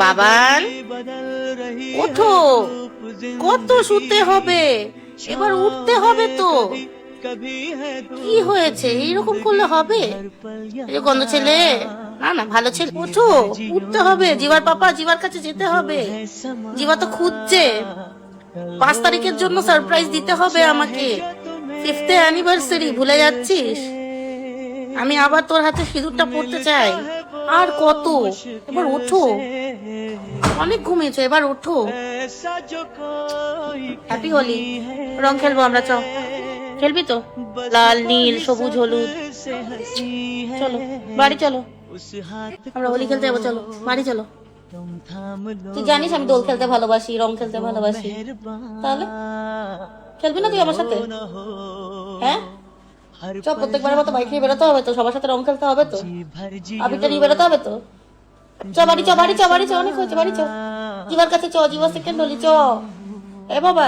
বাবান, ওঠো, কত শুতে হবে, এবার উঠতে হবে তো। কি হয়েছে, এইরকম করলে হবে? এই যে গন্ধ ছেলে, না না ভালো ছেলে, ওঠো, উঠতে হবে। জিবার পাপা, জিবার কাছে যেতে হবে। জিবা তো খুঁজছে, 5 তারিখের জন্য সারপ্রাইজ দিতে হবে আমাকে। 5th অ্যানিভার্সারি ভুলে যাচ্ছিস? আমি আবার তোর হাতে সিঁদুরটা পড়তে চাই। আর কত, এবার ওঠো, অনেক ঘুমিয়েছো, এবার ওঠো। হ্যাপি হোলি, রং খেলবো আমরা, চ। খেলবি তো? লাল, নীল, সবুজ, হলুদ। চলো বাড়ি চলো, আমরা হোলি খেলতে যাবো, চলো বাড়ি চলো। তুই জানিস আমি দোল খেলতে ভালোবাসি, রং খেলতে ভালোবাসি, তাহলে খেলবি না তুই আমার সাথে? হ্যাঁ চ, প্রত্যেকবারের মতো বাইক নিয়ে বেরোতে হবে তো, সবার সাথে রং খেলতে হবে তো, আবিরটা নিয়ে বেরোতে হবে তো। চ বাড়ি চ, বাড়ি চ, বাড়ি চ, অনেক হয়েছে, বাড়ি চ। জিবার কাছে চ, জিবা সেকেন্ড হলি, চ। এ বাবা।